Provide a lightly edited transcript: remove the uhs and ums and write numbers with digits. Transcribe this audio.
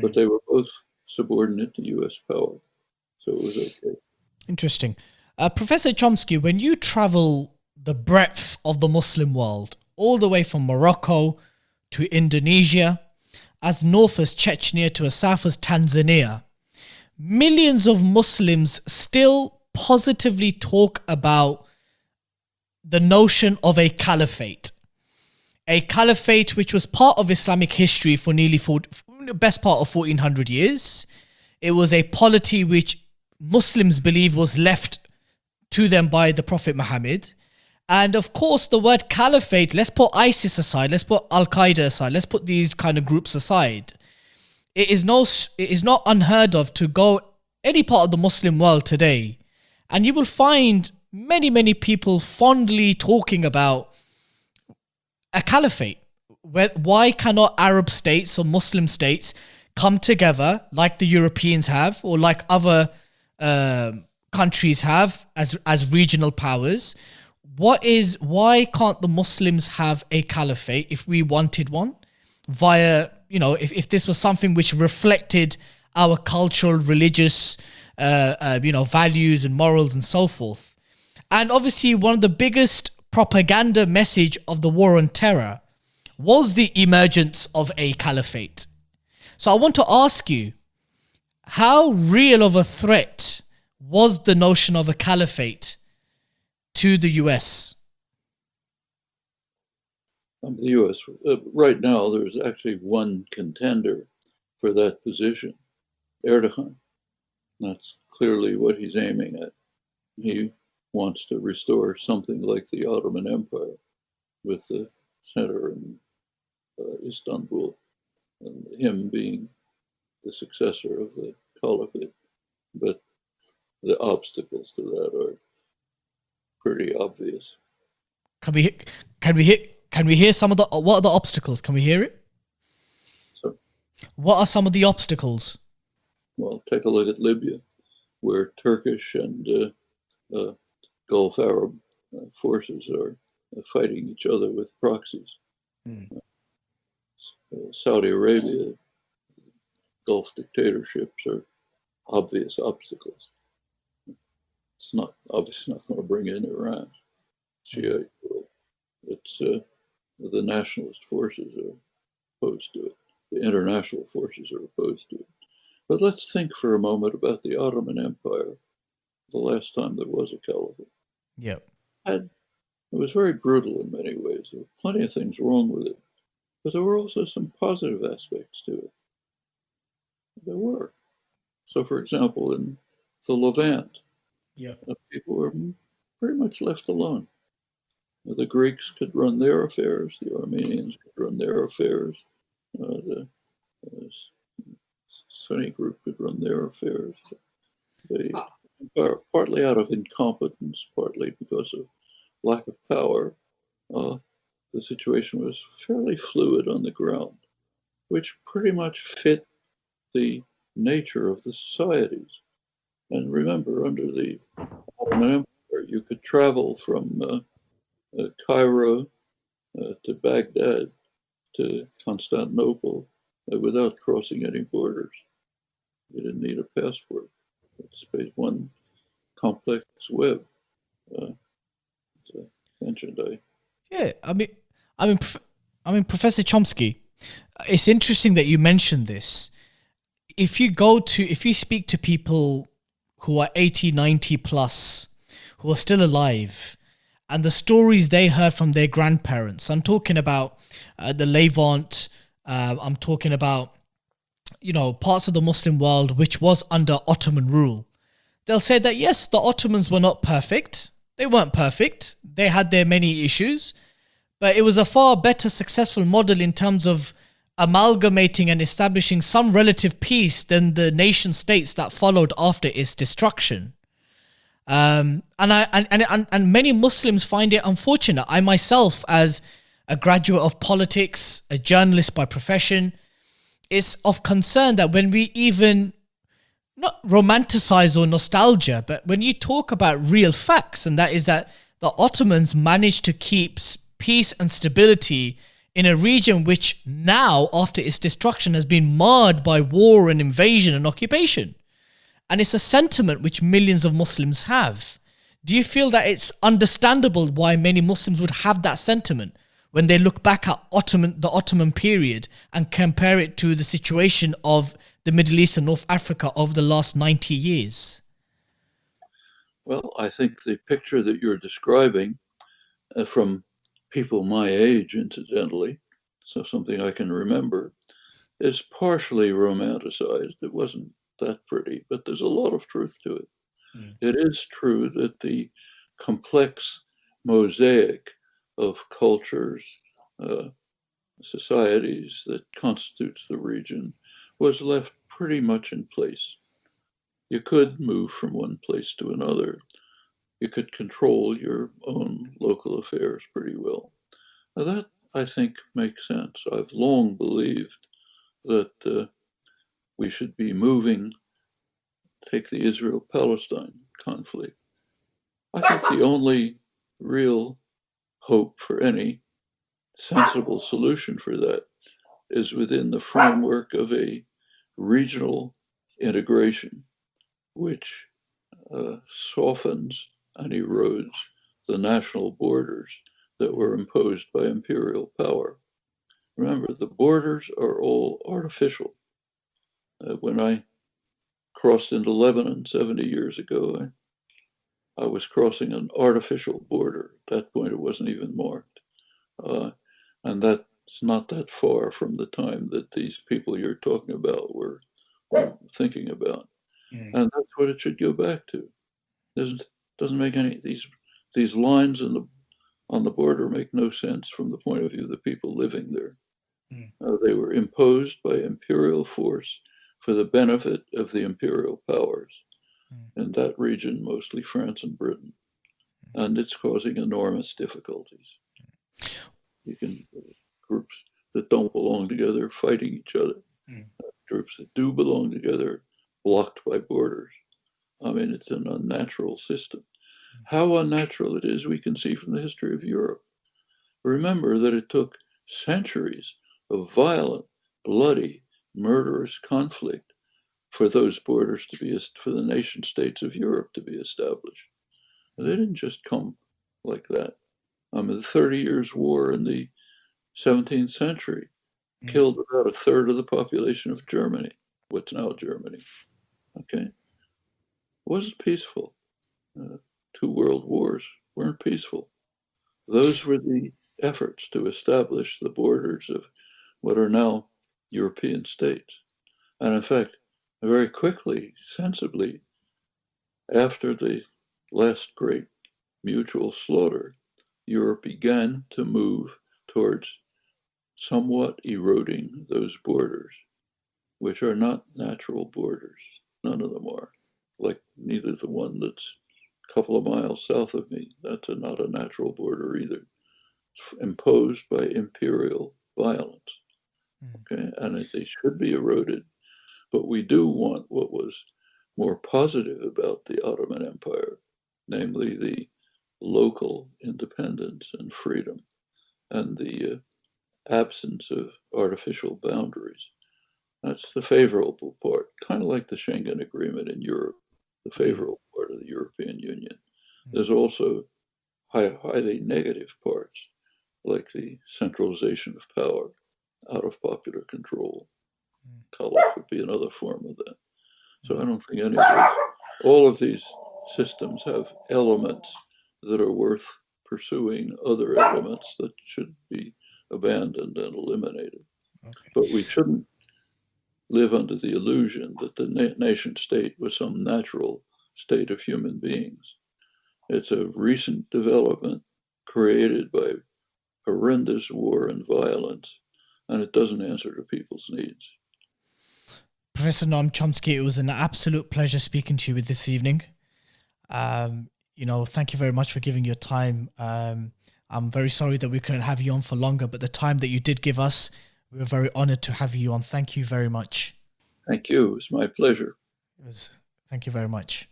but they were both subordinate to U.S. power, so it was okay. Interesting. Professor Chomsky, when you travel the breadth of the Muslim world, all the way from Morocco to Indonesia, as north as Chechnya to as south as Tanzania, millions of Muslims still positively talk about the notion of a caliphate. A caliphate which was part of Islamic history for nearly the best part of 1400 years. It was a polity which Muslims believe was left to them by the Prophet Muhammad. And of course, the word caliphate, let's put ISIS aside, let's put Al-Qaeda aside, let's put these kind of groups aside. It is not unheard of to go any part of the Muslim world today, and you will find many people fondly talking about a caliphate. Why cannot Arab states or Muslim states come together like the Europeans have, or like other countries have as regional powers? Why can't the Muslims have a caliphate if we wanted one? Via, if this was something which reflected our cultural, religious, values and morals and so forth. And obviously, one of the biggest propaganda message of the war on terror was the emergence of a caliphate. So I want to ask you, how real of a threat was the notion of a caliphate to the US? The U.S. Right now, there's actually one contender for that position, Erdogan. That's clearly what he's aiming at. He wants to restore something like the Ottoman Empire, with the center in Istanbul, and him being the successor of the Caliphate. But the obstacles to that are pretty obvious. Can we hear some of the, what are the obstacles? Can we hear it? So, what are some of the obstacles? Well, take a look at Libya, where Turkish and Gulf Arab forces are fighting each other with proxies. Saudi Arabia, Gulf dictatorships are obvious obstacles. It's obviously not going to bring in Iran. Shiite world. It's the nationalist forces are opposed to it. The international forces are opposed to it. But let's think for a moment about the Ottoman Empire, the last time there was a caliphate. Yep. It was very brutal in many ways. There were plenty of things wrong with it, but there were also some positive aspects to it. There were. So, for example, in the Levant, people were pretty much left alone. The Greeks could run their affairs, the Armenians could run their affairs, the Sunni group could run their affairs. They, partly out of incompetence, partly because of lack of power, the situation was fairly fluid on the ground, which pretty much fit the nature of the societies. And remember, under the Ottoman Empire, you could travel from Cairo to Baghdad to Constantinople without crossing any borders. You didn't need a passport. It's one complex web. Mentioned I mean, Professor Chomsky, it's interesting that you mentioned this. If you speak to people who are 80, 90 plus, who are still alive, and the stories they heard from their grandparents, I'm talking about the Levant, I'm talking about, parts of the Muslim world which was under Ottoman rule. They'll say that, yes, the Ottomans were not perfect. They weren't perfect. They had their many issues, but it was a far better successful model in terms of amalgamating and establishing some relative peace than the nation states that followed after its destruction. And many Muslims find it unfortunate. I myself, as a graduate of politics, a journalist by profession, is of concern that when we even not romanticize or nostalgia, but when you talk about real facts, and that is that the Ottomans managed to keep peace and stability in a region which now, after its destruction, has been marred by war and invasion and occupation. And it's a sentiment which millions of Muslims have. Do you feel that it's understandable why many Muslims would have that sentiment when they look back at the Ottoman period and compare it to the situation of the Middle East and North Africa over the last 90 years? Well, I think the picture that you're describing from people my age, incidentally, so something I can remember, is partially romanticized. It wasn't that pretty, but there's a lot of truth to it. It is true that the complex mosaic of cultures, societies that constitutes the region was left pretty much in place. You could move from one place to another. You could control your own local affairs pretty well. Now that, I think, makes sense. I've long believed that we should be moving, take the Israel-Palestine conflict. I think the only real hope for any sensible solution for that is within the framework of a regional integration, which softens and erodes the national borders that were imposed by imperial power. Remember, the borders are all artificial. When I crossed into Lebanon 70 years ago, I was crossing an artificial border. At that point, it wasn't even marked. And that's not that far from the time that these people you're talking about were thinking about. And that's what it should go back to. Doesn't make any these lines on the border make no sense from the point of view of the people living there. They were imposed by imperial force for the benefit of the imperial powers in that region, mostly France and Britain, and it's causing enormous difficulties. You can groups that don't belong together fighting each other, groups that do belong together blocked by borders. I mean, it's an unnatural system. How unnatural it is, we can see from the history of Europe. Remember that it took centuries of violent, bloody, murderous conflict for those borders to be, for the nation states of Europe to be established. They didn't just come like that. The 30 Years' War in the 17th century killed about a third of the population of Germany, what's now Germany. Okay, it wasn't peaceful. 2 world wars weren't peaceful. Those were the efforts to establish the borders of what are now European states. And in fact, very quickly, sensibly, after the last great mutual slaughter, Europe began to move towards somewhat eroding those borders, which are not natural borders. None of them are. Like neither the one that's a couple of miles south of me, that's not a natural border either. It's imposed by imperial violence. Okay, and they should be eroded. But we do want what was more positive about the Ottoman Empire, namely the local independence and freedom and the absence of artificial boundaries. That's the favorable part, kind of like the Schengen Agreement in Europe, the favorable part of the European Union. There's also highly negative parts, like the centralization of power out of popular control. Caliph would be another form of that. So I don't think any of these, all of these systems have elements that are worth pursuing, other elements that should be abandoned and eliminated. But we shouldn't live under the illusion that the nation state was some natural state of human beings. It's a recent development created by horrendous war and violence, and it doesn't answer to people's needs. Professor Noam Chomsky, it was an absolute pleasure speaking to you this evening. Thank you very much for giving your time. I'm very sorry that we couldn't have you on for longer, but the time that you did give us, we were very honored to have you on. Thank you very much. Thank you. It was my pleasure. Thank you very much.